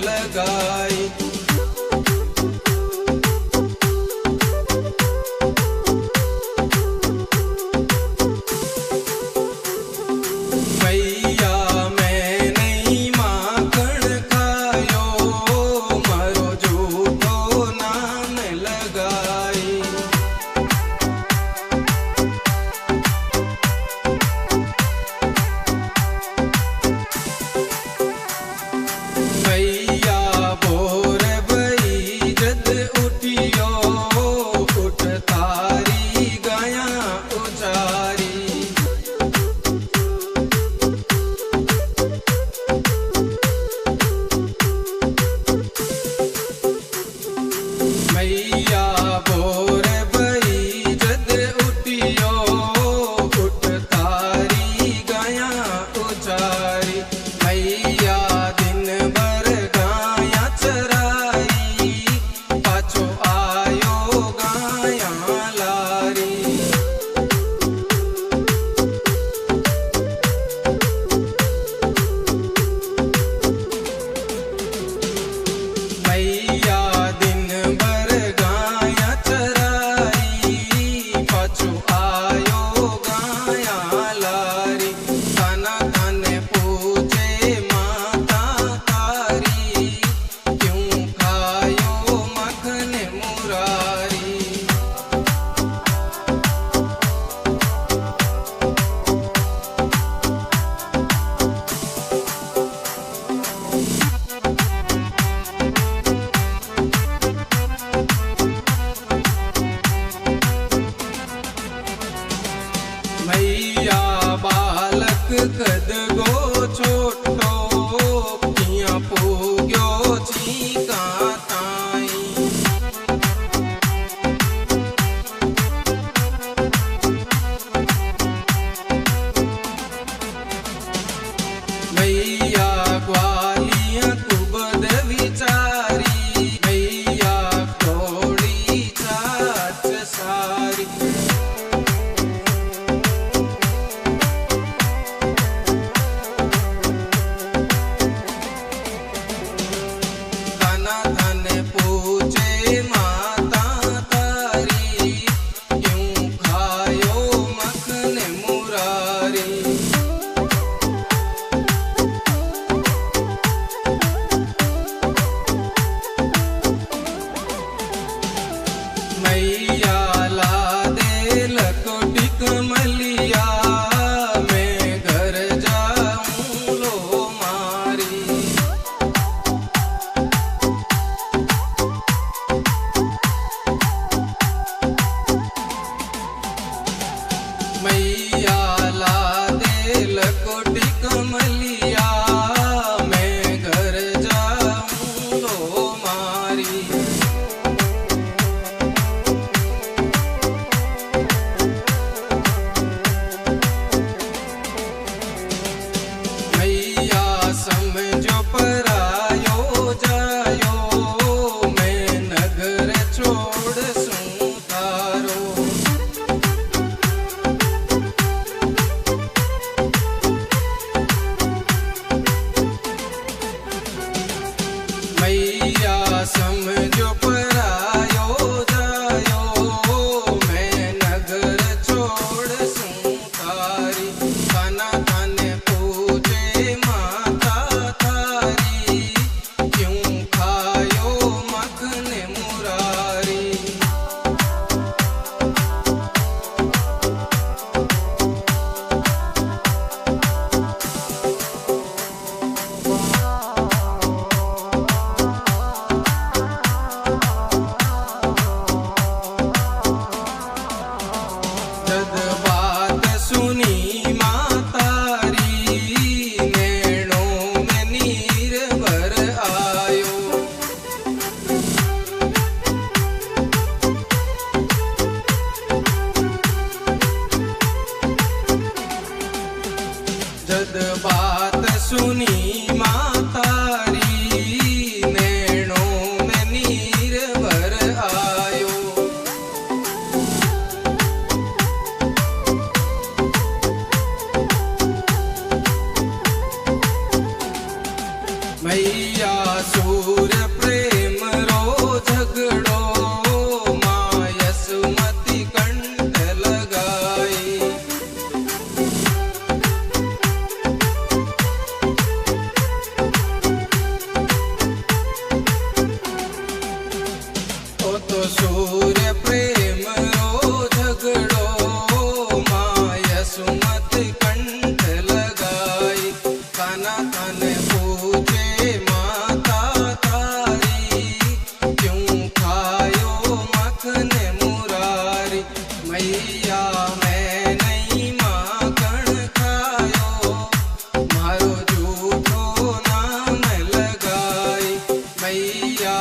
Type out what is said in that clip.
लगाई। मैया मैं नहीं माखण खायो, मारो झूठो नाम लगाई। मैया भोर भई जद उठियो, उठ तारी गाया उचारी। मैया भोर भई जद उठियो, उठ तारी गाया उचारी। मैया दिन भर गाया चराई, पाछो आयो गाया लारी। मैया दिन भर गाया चराई, पाछो आयो गाया लारी। खाना खाने पूछे माता तारी, क्यों खायो मखन मुरारी। मैया बालक कद गो छोटो, किया पूग्यो चीका ताई। मैया ग्वालिया कुबद विचारी, मैया थोड़ी चाच सारी। खाना खाने पूछे माता तारी, क्यों खायो मखन मुरारी। मैया ला दे लकोटी कमलिया, मैं घर जाऊं लो मारी। मैया ला दे लकोटी कमलिया, मैं घर जाऊं लो मारी। मैया समझो परायो जायो, मैं नगर छोड़ सूं तारो। मैया समझो परायो जायो, मैं नगर छोड़ सूं तारी। खाना खाने पूछे माता तारी, क्यों खायो मखन मुरारी। सूर्य प्रेम रो झगड़ो माँ यसुमती कंठ लगाई। ओ तो सूर्य प्रेम रो झगड़ो माँ यसुमती कंठ लगाई। काना थाने पूछे माता तारी क्यों खायो मखन मुरारी। मैया मैं नहीं माखण खायो मारो झूठो नाम लगाई। मैया